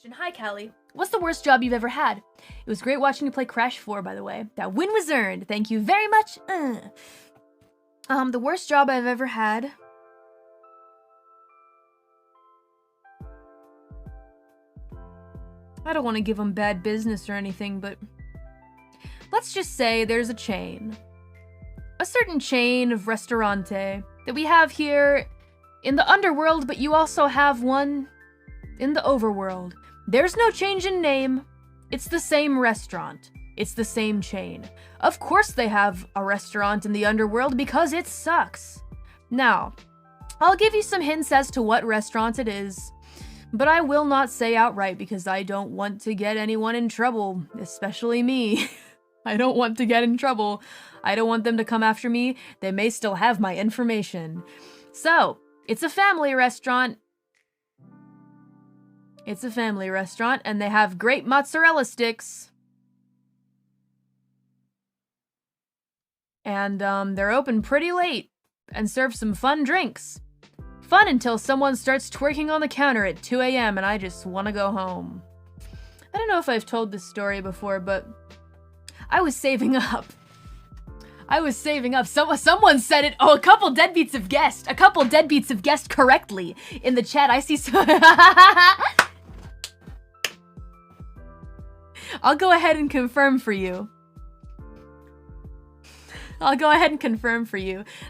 Hi, Callie. What's the worst job you've ever had? It was great watching you play Crash 4, by the way. That win was earned. Thank you very much. The worst job I've ever had. I don't want to give them bad business or anything, but let's just say there's a chain. A certain chain of restaurante that we have here in the underworld, but you also have one in the overworld. There's no change in name. It's the same restaurant. It's the same chain. Of course they have a restaurant in the underworld because it sucks. Now, I'll give you some hints as to what restaurant it is, but I will not say outright because I don't want to get anyone in trouble, especially me. I don't want to get in trouble. I don't want them to come after me. They may still have my information. So, it's a family restaurant. It's a family restaurant, and they have great mozzarella sticks. And, they're open pretty late, and serve some fun drinks. Fun until someone starts twerking on the counter at 2 a.m. and I just want to go home. I don't know if I've told this story before, but I was saving up. Someone said it. Oh, a couple deadbeats have guessed. A couple deadbeats have guessed correctly in the chat. I see so. I'll go ahead and confirm for you.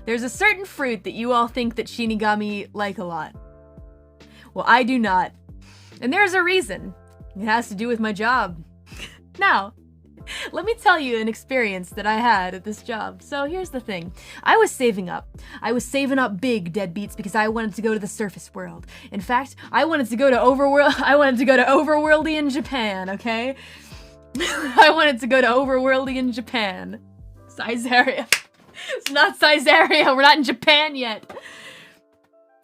There's a certain fruit that you all think that Shinigami like a lot. Well, I do not. And there's a reason. It has to do with my job. Now, let me tell you an experience that I had at this job. So here's the thing. I was saving up. I was saving up big, deadbeats, because I wanted to go to the surface world. In fact, I wanted to go to Overworldian Japan, okay? I wanted to go to Overworldian Japan. Size area. It's not size area. We're not in Japan yet.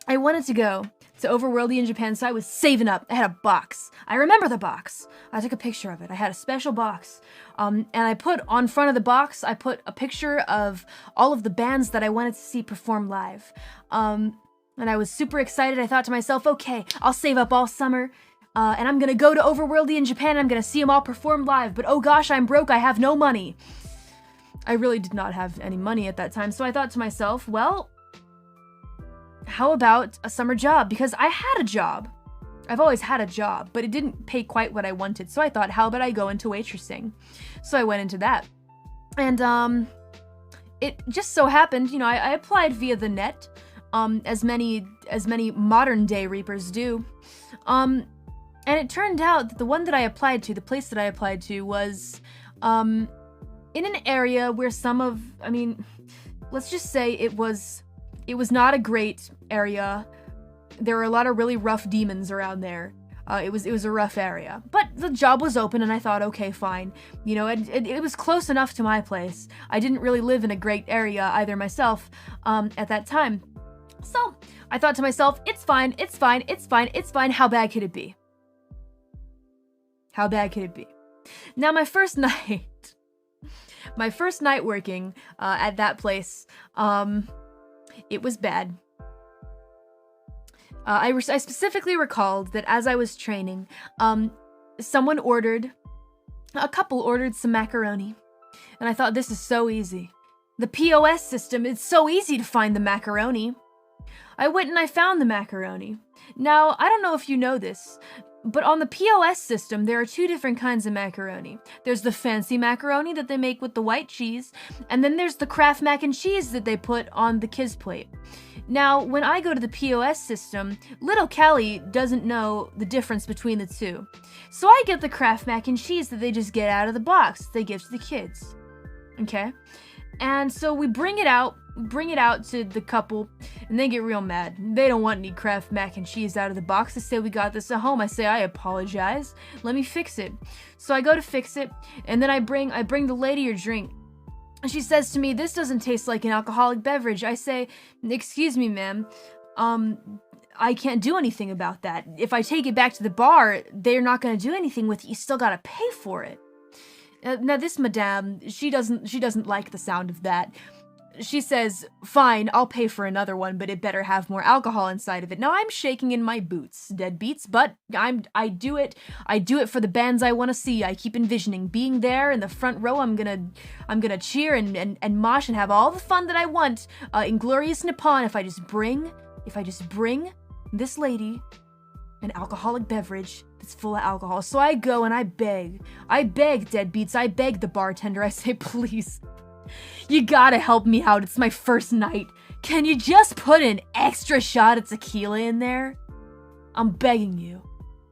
I wanted to go to Overworldian Japan, so I was saving up. I had a box. I remember the box. I took a picture of it. I had a special box. And I put on front of the box, I put a picture of all of the bands that I wanted to see perform live. And I was super excited. I thought to myself, okay, I'll save up all summer. And I'm gonna go to Overworldian Japan and I'm gonna see them all perform live. But oh gosh, I'm broke. I have no money. I really did not have any money at that time. So I thought to myself, well, how about a summer job? Because I had a job. I've always had a job, but it didn't pay quite what I wanted. So I thought, how about I go into waitressing? So I went into that. And it just so happened, you know, I applied via the net, as many modern day Reapers do. And it turned out that the one that I applied to, the place that I applied to was in an area where let's just say it was not a great area. There were a lot of really rough demons around there. It was a rough area. But the job was open and I thought, okay, fine. You know, it was close enough to my place. I didn't really live in a great area either myself at that time. So I thought to myself, it's fine. How bad could it be? How bad could it be? Now, my first night working at that place, it was bad. I specifically recalled that as I was training, a couple ordered some macaroni. And I thought, this is so easy. The POS system, it's so easy to find the macaroni. I went and I found the macaroni. Now, I don't know if you know this, but on the POS system, there are two different kinds of macaroni. There's the fancy macaroni that they make with the white cheese, and then there's the Kraft mac and cheese that they put on the kids' plate. Now, when I go to the POS system, little Kali doesn't know the difference between the two. So I get the Kraft mac and cheese that they just get out of the box they give to the kids. Okay? And so we bring it out to the couple, and they get real mad. They don't want any Kraft mac and cheese out of the box. They say, we got this at home. I say, I apologize. Let me fix it. So I go to fix it, and then I bring the lady her drink. And she says to me, this doesn't taste like an alcoholic beverage. I say, excuse me, ma'am. I can't do anything about that. If I take it back to the bar, they're not going to do anything with it. You still got to pay for it. Now this madame, she doesn't like the sound of that. she says, fine, I'll pay for another one, but it better have more alcohol inside of it. Now I'm shaking in my boots, deadbeats, but I do it for the bands I want to see. I keep envisioning being there in the front row. I'm gonna cheer and mosh and have all the fun that I want in glorious Nippon if I just bring this lady an alcoholic beverage that's full of alcohol. So I go and I beg, deadbeats, I beg the bartender. I say, please, you gotta help me out. It's my first night. Can you just put an extra shot of tequila in there? I'm begging you.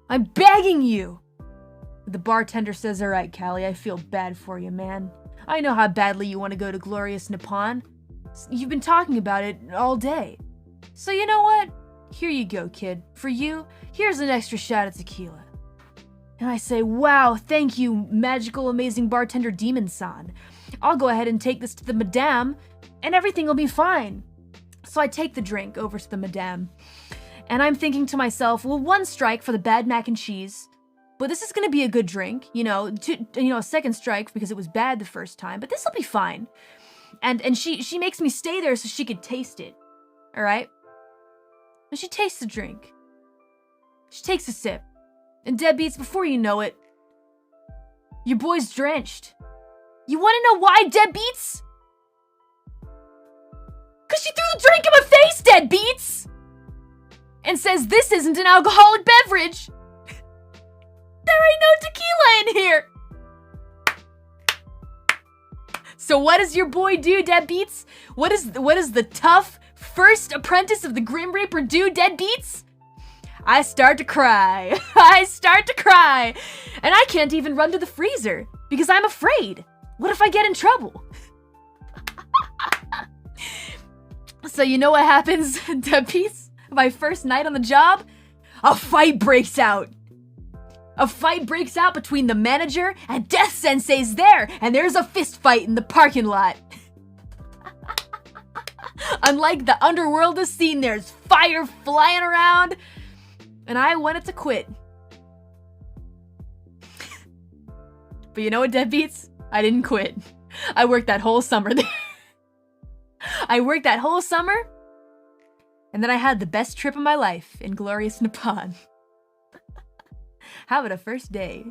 I'm begging you. The bartender says, all right, Callie, I feel bad for you, man. I know how badly you want to go to glorious Nippon. You've been talking about it all day. So you know what? Here you go, kid. For you, here's an extra shot of tequila. And I say, wow, thank you, magical, amazing bartender Demon-san. I'll go ahead and take this to the madame, and everything will be fine. So I take the drink over to the madame, and I'm thinking to myself, well, 1 strike for the bad mac and cheese, but this is gonna be a good drink, a second strike because it was bad the first time, but this'll be fine. And she makes me stay there so she could taste it, all right? And she tastes the drink. She takes a sip, and deadbeats, before you know it, your boy's drenched. You wanna know why, deadbeats? Cause she threw the drink in my face, deadbeats! And says this isn't an alcoholic beverage. There ain't no tequila in here. So what does your boy do, deadbeats? What is the tough first apprentice of the Grim Reaper do, deadbeats? I start to cry. I start to cry. And I can't even run to the freezer because I'm afraid. What if I get in trouble? So you know what happens, deadbeats? My first night on the job, a fight breaks out. A fight breaks out between the manager and Death Sensei's there, and there's a fist fight in the parking lot. Unlike the underworld is seen, there's fire flying around, and I wanted to quit. But you know what, deadbeats? I didn't quit. I worked that whole summer there. I worked that whole summer, and then I had the best trip of my life in glorious Nippon. How about a first day?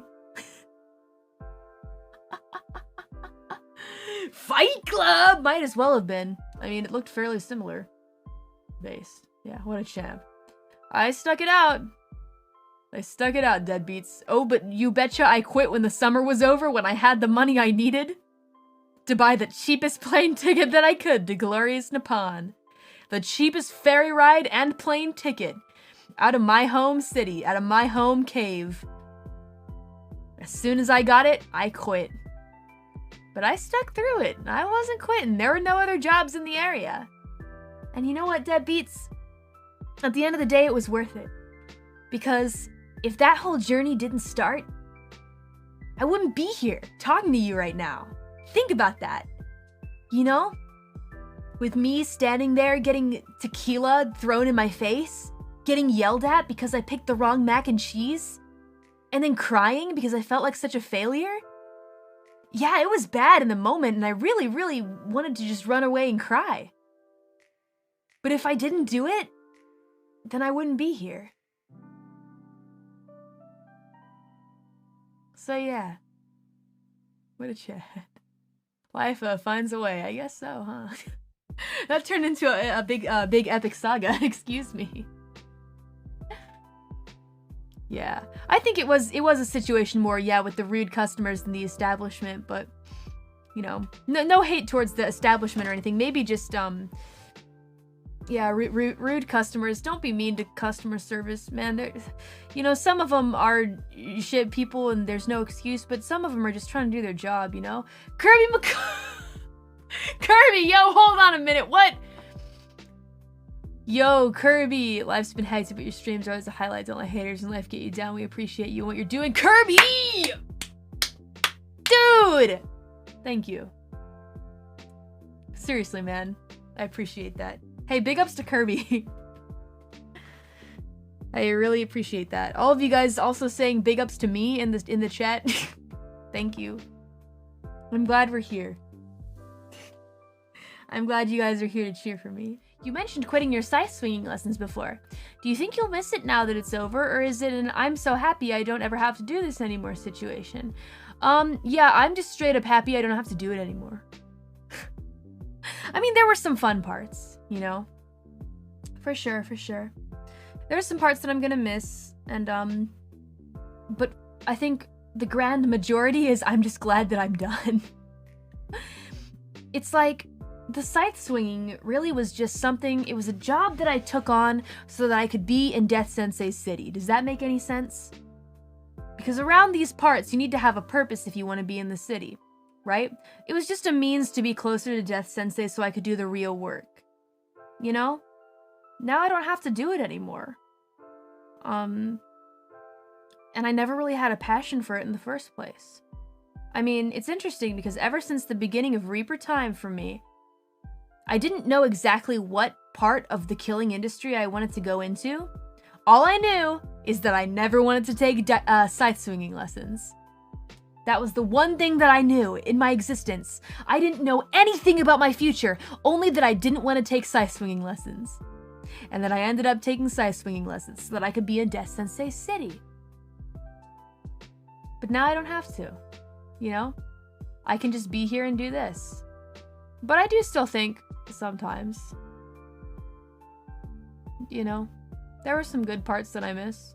Fight Club! Might as well have been. I mean, it looked fairly similar. Based. Yeah, what a champ. I stuck it out. I stuck it out, deadbeats. Oh, but you betcha I quit when the summer was over, when I had the money I needed to buy the cheapest plane ticket that I could to glorious Nippon. The cheapest ferry ride and plane ticket. Out of my home city, out of my home cave. As soon as I got it, I quit. But I stuck through it. I wasn't quitting. There were no other jobs in the area. And you know what, deadbeats? At the end of the day, it was worth it. Because if that whole journey didn't start, I wouldn't be here talking to you right now. Think about that. You know? With me standing there getting tequila thrown in my face, getting yelled at because I picked the wrong mac and cheese, and then crying because I felt like such a failure. Yeah, it was bad in the moment, and I really, really wanted to just run away and cry. But if I didn't do it, then I wouldn't be here. So yeah. What a chat. Life finds a way, I guess so, huh? That turned into a big epic saga, excuse me. Yeah, I think it was a situation more, yeah, with the rude customers than the establishment, but, you know, no hate towards the establishment or anything, maybe just, yeah, rude customers. Don't be mean to customer service, man. You know, some of them are shit people and there's no excuse, but some of them are just trying to do their job, you know? Kirby Kirby, yo, hold on a minute, what? Yo, Kirby, life's been hectic, but your streams are always the highlight. Don't let haters in life get you down. We appreciate you and what you're doing. Kirby! Dude! Thank you. Seriously, man. I appreciate that. Hey, big ups to Kirby. I really appreciate that. All of you guys also saying big ups to me in the chat. Thank you. I'm glad we're here. I'm glad you guys are here to cheer for me. You mentioned quitting your scythe swinging lessons before. Do you think you'll miss it now that it's over, or is it an I'm so happy I don't ever have to do this anymore situation? Yeah, I'm just straight up happy I don't have to do it anymore. I mean, there were some fun parts, you know? For sure, for sure. There are some parts that I'm gonna miss, and, but I think the grand majority is I'm just glad that I'm done. It's like, the scythe swinging really was just something, it was a job that I took on so that I could be in Death Sensei's city. Does that make any sense? Because around these parts, you need to have a purpose if you want to be in the city, right? It was just a means to be closer to Death Sensei so I could do the real work. You know? Now I don't have to do it anymore. And I never really had a passion for it in the first place. I mean, it's interesting because ever since the beginning of Reaper time for me, I didn't know exactly what part of the killing industry I wanted to go into. All I knew is that I never wanted to take scythe swinging lessons. That was the one thing that I knew in my existence. I didn't know anything about my future, only that I didn't want to take scythe swinging lessons. And then I ended up taking scythe swinging lessons so that I could be in Death Sensei's city. But now I don't have to, you know? I can just be here and do this. But I do still think, sometimes, you know, there were some good parts that I miss.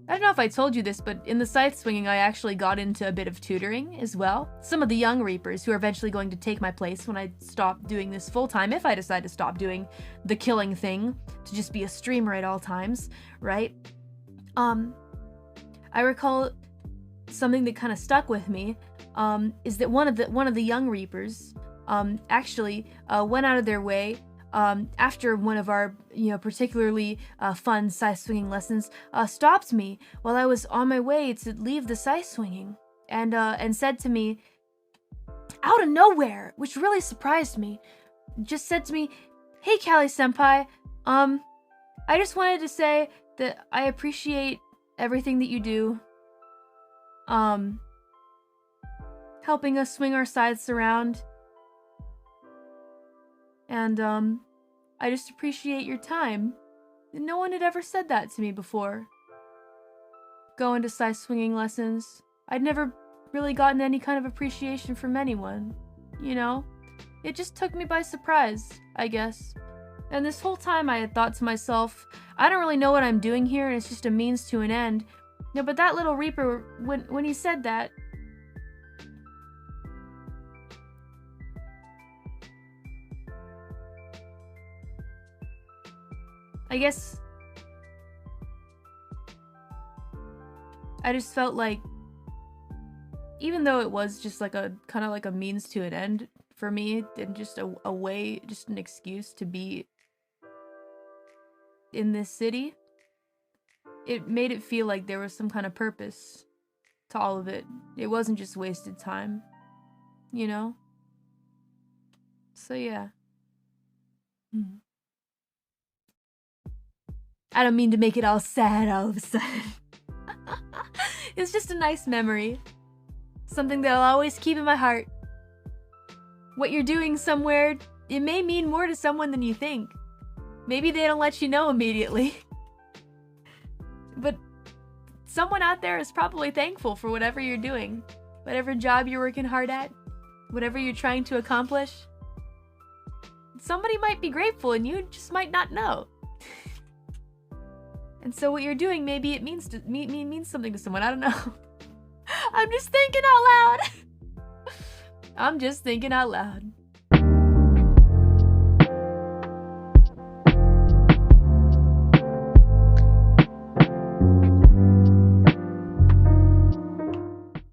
I don't know if I told you this, but in the scythe swinging, I actually got into a bit of tutoring as well. Some of the young Reapers who are eventually going to take my place when I stop doing this full-time, if I decide to stop doing the killing thing, to just be a streamer at all times, right? I recall something that kind of stuck with me, is that one of the young Reapers, actually went out of their way after one of our, you know, particularly fun scythe swinging lessons, stopped me while I was on my way to leave the scythe swinging, and said to me, out of nowhere, which really surprised me, just said to me, "Hey, Kali senpai, I just wanted to say that I appreciate everything that you do, helping us swing our scythes around. And, I just appreciate your time." And no one had ever said that to me before. Going to scythe swinging lessons, I'd never really gotten any kind of appreciation from anyone, you know? It just took me by surprise, I guess. And this whole time I had thought to myself, I don't really know what I'm doing here and it's just a means to an end. No, but that little Reaper, when he said that, I guess I just felt like, even though it was just like a kind of like a means to an end for me, and just a way, just an excuse to be in this city, it made it feel like there was some kind of purpose to all of it. It wasn't just wasted time, you know? So yeah. I don't mean to make it all sad all of a sudden. It's just a nice memory. Something that I'll always keep in my heart. What you're doing somewhere, it may mean more to someone than you think. Maybe they don't let you know immediately. But someone out there is probably thankful for whatever you're doing. Whatever job you're working hard at. Whatever you're trying to accomplish. Somebody might be grateful and you just might not know. And so what you're doing, maybe it means something to someone. I don't know. I'm just thinking out loud. I'm just thinking out loud.